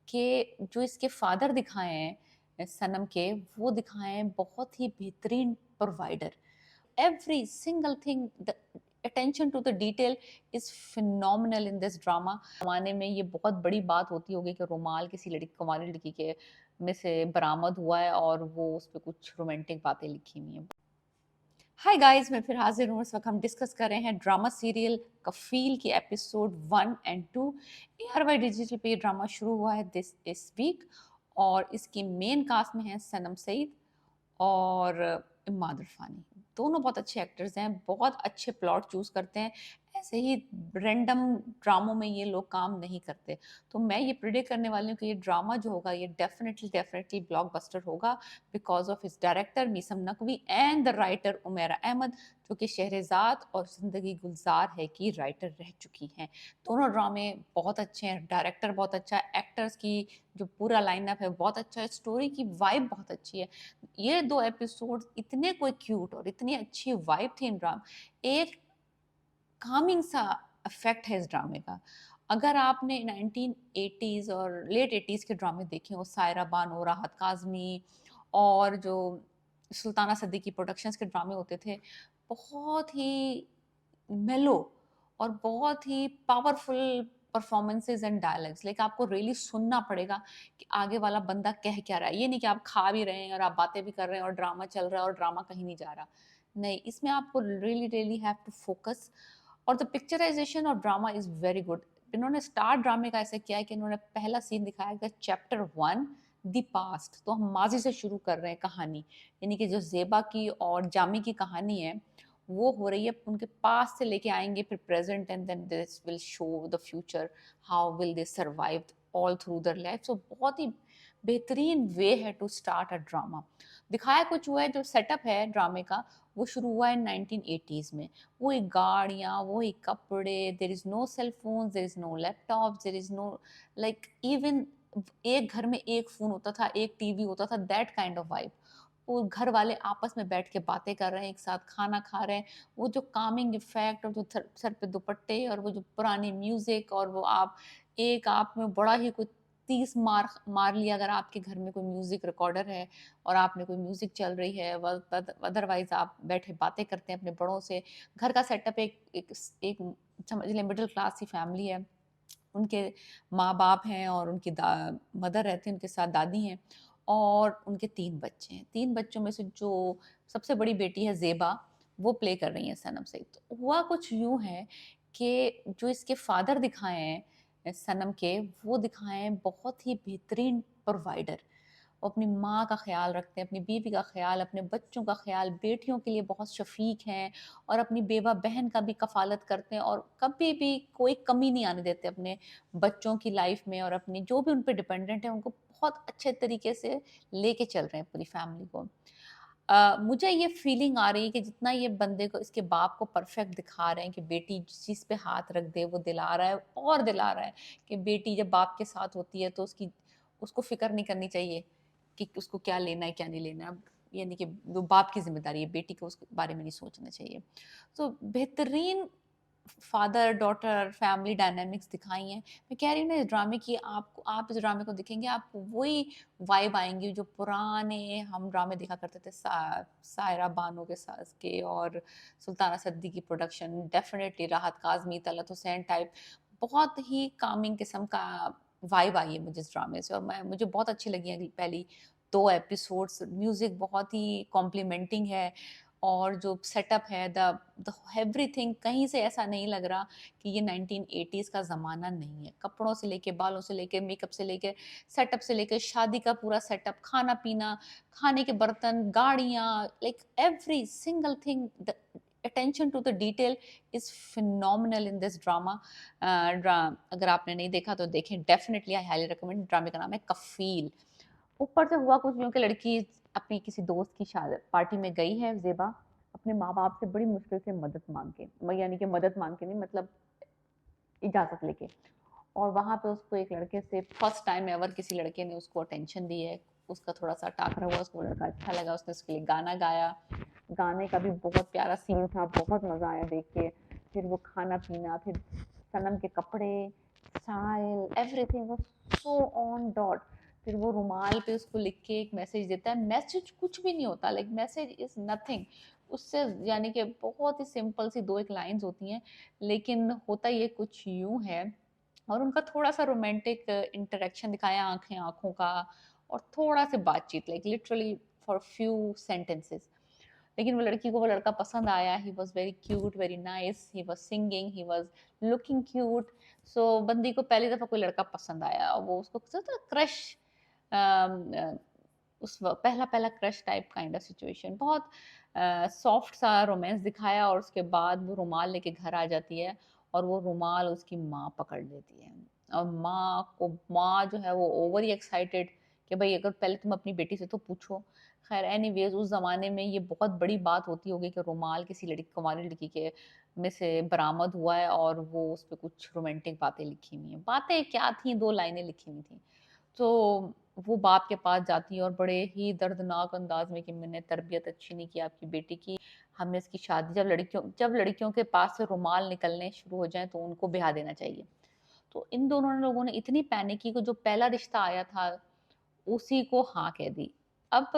कि जो इसके फादर दिखाए हैं सनम के, वो दिखाए हैं बहुत ही बेहतरीन provider. Every single thing, the attention to the detail is phenomenal in this drama. जमाने में ये बहुत बड़ी बात होती होगी कि रुमाल किसी लड़की, कुंवारी लड़की के में से बरामद हुआ है और वो उस पे कुछ रोमांटिक बातें लिखी हुई हैं। हाय गाइस, मैं फिर हाजिर हूँ। इस वक्त हम डिस्कस कर रहे हैं ड्रामा सीरियल कफील की एपिसोड 1 और 2। ARY डिजिटल पे ड्रामा शुरू हुआ है दिस इस वीक, और इसकी मेन कास्ट में है सनम सईद और इमाद इरफानी। दोनों बहुत अच्छे एक्टर्स हैं, बहुत अच्छे प्लॉट चूज करते हैं। ऐसे ही रैंडम ड्रामों में ये लोग काम नहीं करते। तो मैं ये प्रिडिक्ट करने वाली हूँ कि ये ड्रामा जो होगा ये डेफिनेटली डेफिनेटली ब्लॉकबस्टर होगा, बिकॉज ऑफ इस director Meesam Naqvi and the writer Umera Ahmed, जो कि शहरजाद और जिंदगी गुलजार है की राइटर रह चुकी हैं। दोनों ड्रामे बहुत अच्छे हैं, डायरेक्टर बहुत अच्छा है, एक्टर्स की जो पूरा लाइनअप है बहुत अच्छा है, स्टोरी की वाइब बहुत अच्छी है। ये 2 एपिसोड इतने कोई क्यूट और इतनी अच्छी वाइब थी इन ड्रामा। एक कामिंग सा इफेक्ट है इस ड्रामे का। अगर आपने 1980s और लेट 80s के ड्रामे देखे हो, सायरा बानो, राहत काज़मी और जो सुल्ताना सिद्दीकी प्रोडक्शंस के ड्रामे होते थे, बहुत ही मेलो और बहुत ही powerful performances and dialogues. Like आपको रियली सुनना पड़ेगा कि आगे वाला बंदा कह क्या रहा है। ये नहीं कि आप खा भी रहे हैं और आप बातें भी कर रहे हैं और ड्रामा चल रहा है और ड्रामा कहीं नहीं जा रहा। नहीं, इसमें आपको really really have to focus. और the picturization of drama is very good. इन्होंने स्टार्ट ड्रामे का ऐसे किया है कि इन्होंने पहला सीन दिखाया है चैप्टर 1 द पास्ट। तो हम माजी से शुरू कर रहे हैं कहानी, यानी कि जो जेबा की और जामी की कहानी है वो हो रही है उनके पास से लेके आएंगे फिर present, and then this will show the future, how will they survive all through their life. So बहुत ही बेहतरीन वे है टू स्टार्ट अ ड्रामा। दिखाया कुछ हुआ है, जो सेटअप है ड्रामे का वो शुरू हुआ है 1980s में। वो एक गाड़ियाँ, वो एक कपड़े, there is no cell phone, there is no laptop, there is no like even एक घर में एक फोन होता था, एक टीवी होता था, दैट काइंड ऑफ वाइब। वो घर वाले आपस में बैठ के बातें कर रहे हैं, एक साथ खाना खा रहे हैं। वो जो कामिंग इफेक्ट और जो सर पे दुपट्टे और वो जो पुरानी म्यूजिक, और वो आप में बड़ा ही कुछ 30 मार मार लिया अगर आपके घर में कोई म्यूजिक रिकॉर्डर है और आपने कोई म्यूजिक चल रही है। अदरवाइज आप बैठे बातें करते हैं अपने बड़ों से। घर का सेटअप एक समझ लें मिडिल क्लास की फैमिली है। उनके माँ बाप हैं और उनकी मदर रहती हैं, उनके साथ दादी हैं, और उनके 3 बच्चे हैं। 3 बच्चों में से जो सबसे बड़ी बेटी है जेबा, वो प्ले कर रही है सनम सईद। तो हुआ कुछ यूं है कि जो इसके फादर दिखाए हैं सनम के, वो दिखाए हैं बहुत ही बेहतरीन प्रोवाइडर। वो अपनी माँ का ख्याल रखते हैं, अपनी बीवी का ख्याल, अपने बच्चों का ख्याल, बेटियों के लिए बहुत शफीक हैं, और अपनी बेवा बहन का भी कफ़ालत करते हैं, और कभी भी कोई कमी नहीं आने देते अपने बच्चों की लाइफ में, और अपनी जो भी उन पे डिपेंडेंट है उनको बहुत अच्छे तरीके से लेके चल रहे हैं पूरी फैमिली को। मुझे ये फीलिंग आ रही है कि जितना ये बंदे को, इसके बाप को परफेक्ट दिखा रहे हैं कि बेटी जिस चीज़ पे हाथ रख दे वो दिला रहा है, और दिला रहा है कि बेटी जब बाप के साथ होती है तो उसको फ़िक्र नहीं करनी चाहिए कि उसको क्या लेना है, क्या नहीं लेना है। अब यानी कि वो बाप की ज़िम्मेदारी है, बेटी को उस बारे में नहीं सोचना चाहिए। तो बेहतरीन फादर डॉटर फैमिली डायनामिक्स दिखाई हैं। मैं कह रही हूँ ना, इस ड्रामे की आप इस ड्रामे को देखेंगे, आपको वही वाइब आएँगी जो पुराने हम ड्रामे देखा करते थे, सायरा बानो के सास के और सुल्ताना सिद्दीकी प्रोडक्शन, डेफ़िनेटली राहत काज़मी, तलत हुसैन टाइप। बहुत ही कामिंग किस्म का वाइब आई है मुझे इस ड्रामे से, और मुझे बहुत अच्छी लगी हैं पहली 2 एपिसोड्स। म्यूज़िक बहुत ही कॉम्प्लीमेंटिंग है, और जो सेटअप है, द एवरीथिंग, कहीं से ऐसा नहीं लग रहा कि ये 1980s का ज़माना नहीं है। कपड़ों से लेके, बालों से लेके, मेकअप से लेके, सेटअप से लेके, शादी का पूरा सेटअप, खाना-पीना, खाने के बर्तन, गाड़ियाँ, like every single thing, the attention to the detail is phenomenal in this drama. अगर आपने नहीं देखा तो देखें, डेफिनिटली आई हाइली रिकमेंड। ड्रामे का नाम है कफ़ील। ऊपर से हुआ कुछ यूँ कि लड़की अपनी किसी दोस्त की शादी पार्टी में गई है ज़ेबा, अपने माँ-बाप से बड़ी मुश्किल से मदद माँग के, यानी कि मदद माँग के नहीं, मतलब इजाज़त लेके। और वहाँ पे उसको एक लड़के से फर्स्ट टाइम एवर किसी लड़के ने उसको अटेंशन दी है। उसका थोड़ा-सा टाकरा हुआ, उसको लड़का अच्छा लगा, उसने उसके लिए गाना गाया। गाने का भी बहुत प्यारा सीन था, बहुत मज़ा आया देख के। फिर वो खाना-पीना, फिर सनम के कपड़े, style, everything was so on dot. फिर वो रुमाल पे उसको लिख के एक मैसेज देता है, मैसेज कुछ भी नहीं होता, लाइक मैसेज इज नथिंग उससे, यानी कि बहुत ही सिंपल सी दो एक लाइंस होती हैं, लेकिन होता ये कुछ यूं है। और उनका थोड़ा सा रोमांटिक इंटरेक्शन दिखाया, आंखें आंखों का, और थोड़ा सी बातचीत, like literally for few sentences. लेकिन वो लड़की को वो लड़का पसंद आया, he was very cute, very nice, he was singing, he was looking cute. So बंदी को पहली दफा कोई लड़का पसंद आया, वो उसको क्रश, पहला पहला crush type kind of situation, बहुत सॉफ्ट सा रोमांस दिखाया। और उसके बाद वो रुमाल लेके घर आ जाती है, और वो रुमाल उसकी माँ पकड़ लेती है। और माँ जो है वो ओवर ही एक्साइटेड कि भाई अगर पहले तुम अपनी बेटी से तो पूछो। खैर एनीवेज उस जमाने में ये बहुत बड़ी बात होती होगी कि रुमाल किसी लड़की, कुंवारी लड़की के में से बरामद हुआ है, और वो उस पर कुछ रोमांटिक बातें लिखी हुई हैं। बातें क्या थी, दो लाइनें लिखी हुई थी। तो वो बाप के पास जाती है और बड़े ही दर्दनाक अंदाज में कि मैंने तरबियत अच्छी नहीं की आपकी बेटी की, हमें इसकी शादी, जब लड़कियों के पास से रुमाल निकलने शुरू हो जाए तो उनको ब्याह देना चाहिए। तो इन दोनों लोगों ने इतनी पैनिक की कि जो पहला रिश्ता आया था उसी को हाँ कह दी। अब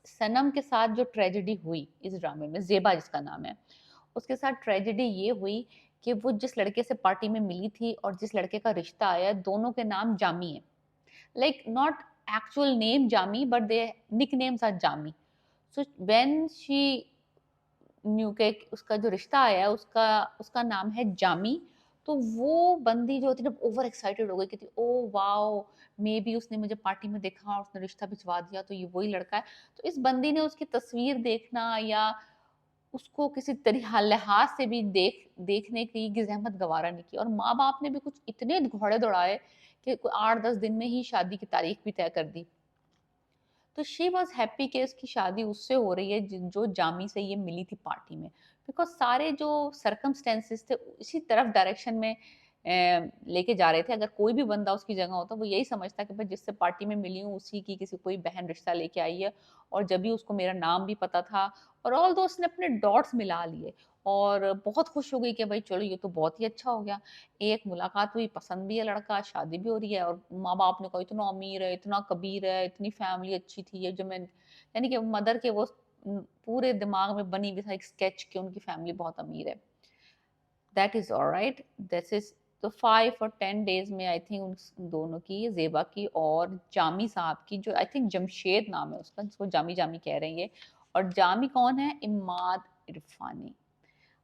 सनम के साथ जो ट्रेजेडी हुई इस ड्रामे में, जेबा जिसका नाम है, उसके साथ ट्रेजेडी ये हुई कि वो जिस लड़के से पार्टी में मिली थी और जिस लड़के का रिश्ता आया, दोनों के नाम जामी है, like not actual name Jami but their nicknames are Jami. So when she knew के उसका जो रिश्ता आया है उसका उसका नाम है जामी, तो वो बंदी जो होती है ना ओवर एक्साइटेड हो गई कि ओ वाओ, मे बी उसने मुझे पार्टी में देखा और उसने रिश्ता भिजवा दिया तो ये वही लड़का है। तो इस बंदी ने उसकी तस्वीर देखना या उसको किसी तरह लिहाज से भी देखने की जहमत गवारा नहीं की, और माँ बाप ने भी कुछ इतने घोड़े दौड़ाए कि 8-10 दिन में ही शादी की तारीख भी तय कर दी। तो शी वॉज हैप्पी कि इसकी शादी उससे हो रही है जो जामी से ये मिली थी पार्टी में, बिकॉज सारे जो सरकमस्टेंसेस थे इसी तरफ डायरेक्शन में लेके जा रहे थे। अगर कोई भी बंदा उसकी जगह होता वो यही समझता कि भाई जिससे पार्टी में मिली हूँ उसी की किसी कोई बहन रिश्ता लेके आई है, और जब भी उसको मेरा नाम भी पता था, और ऑल दो उसने अपने डॉट्स मिला लिए और बहुत खुश हो गई कि भाई चलो ये तो बहुत ही अच्छा हो गया। एक मुलाकात हुई, पसंद भी है लड़का, शादी भी हो रही है, और माँ बाप ने कहा इतना अमीर है, इतना कबीर है, इतनी फैमिली अच्छी थी, ये जो मैं, यानी कि मदर के वो पूरे दिमाग में बनी हुई था एक स्केच कि उनकी फैमिली बहुत अमीर है। That is alright, this is तो 5 और 10 डेज में आई थिंक उन दोनों की, जेबा की और जामी साहब की, जो आई थिंक जमशेद नाम है उसका, जिसको जामी जामी कह रहे हैं ये। और जामी कौन है? इमाद इरफानी।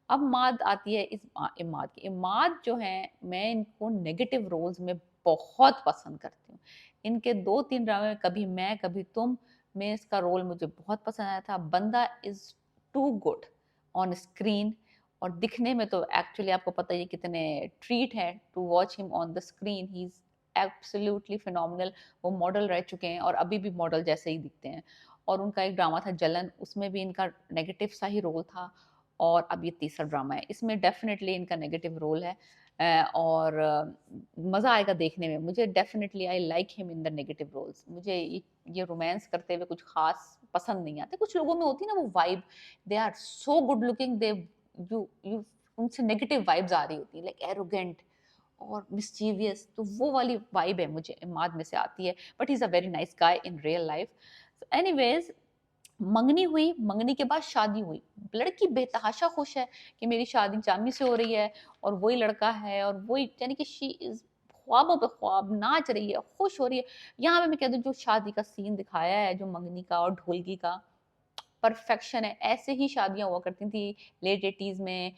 अब माद आती है इमाद की। इमाद जो है, मैं इनको नेगेटिव रोल्स में बहुत पसंद करती हूँ। इनके 2-3 ड्रामे में कभी मैं कभी तुम में इसका रोल मुझे बहुत पसंद आया था। बंदा is too good on screen, और दिखने में तो एक्चुअली आपको पता ही कितने ट्रीट है to watch him on the screen, he is absolutely phenomenal. वो मॉडल रह चुके हैं और अभी भी मॉडल जैसे ही दिखते हैं। और उनका एक ड्रामा था जलन, उसमें भी इनका नेगेटिव सा ही रोल था। और अब ये तीसरा ड्रामा है, इसमें डेफिनेटली इनका नेगेटिव रोल है। और मज़ा आएगा देखने में। मुझे definitely I like him in the negative roles. मुझे ये रोमांस करते हुए कुछ खास पसंद नहीं आते। कुछ लोगों में होती है ना वो vibe, they are so good looking, they you उनसे नेगेटिव वाइब्स आ रही होती है, लाइक एरोगेंट और मिस्चीवियस, तो वो वाली वाइब है मुझे इमाद में से आती है। But he is a very nice guy in real life. Anyways, मंगनी हुई, मंगनी के बाद शादी हुई। लड़की बेतहाशा खुश है कि मेरी शादी जामी से हो रही है और वही लड़का है, और वही, यानी कि शी इज ख्वाबों पे ख्वाब, नाच रही है, खुश हो रही है। यहाँ पे मैं कह दूं जो शादी का सीन दिखाया है, जो मंगनी का और ढोलकी का, परफेक्शन है। ऐसे ही शादियां हुआ करती थी लेट 80s में,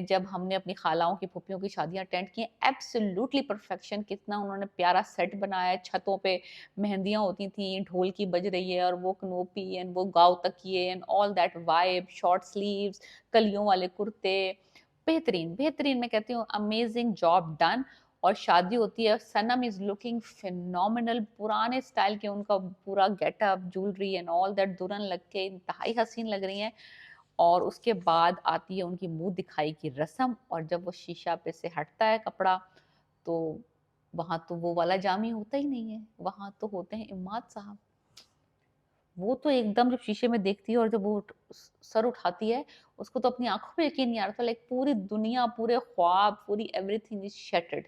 जब हमने अपनी खालाओं की फुप्पियों की शादियां अटेंड की। एब्सोल्युटली परफेक्शन, कितना उन्होंने प्यारा सेट बनाया है। छतों पे मेहंदियां होती थी, ढोल की बज रही है, और वो कनोपी एंड वो गाव तकिए and all that vibe, short sleeves, कलियों वाले कुर्ते, बेहतरीन बेहतरीन, मैं कहती हूँ अमेजिंग जॉब डन। और शादी होती है, सनम इज लुकिंग फिनोमिनल, पुराने स्टाइल के उनका पूरा getup, jewellery and all that, दुल्हन लग के इंतहाई हसीन लग रही हैं। और उसके बाद आती है उनकी मुंह दिखाई की रस्म, और जब वो शीशा पे से हटता है कपड़ा, तो वहां तो वो वाला जामी होता ही नहीं है, वहां तो होते हैं इमाद साहब। वो तो एकदम जब शीशे में देखती है और जब वो सर उठाती है, उसको तो अपनी आंखों पे यकीन नहीं आ रहा था, लाइक पूरी दुनिया, पूरे ख्वाब, पूरी everything is shattered,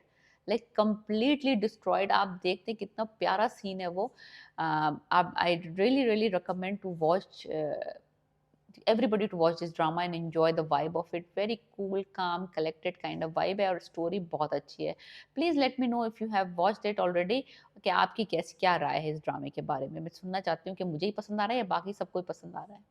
like completely destroyed. आप देखते हैं कितना प्यारा सीन है वो। आप I really really recommend to watch everybody to watch this drama and enjoy the vibe of it. Very cool, calm, collected kind of vibe है और story बहुत अच्छी है. Please let me know if you have watched it already कि आपकी कैसी क्या राय है इस ड्रामे के बारे में। मैं सुनना चाहती हूँ कि मुझे ही पसंद आ रहा है या बाकी सबको ही पसंद आ रहा है।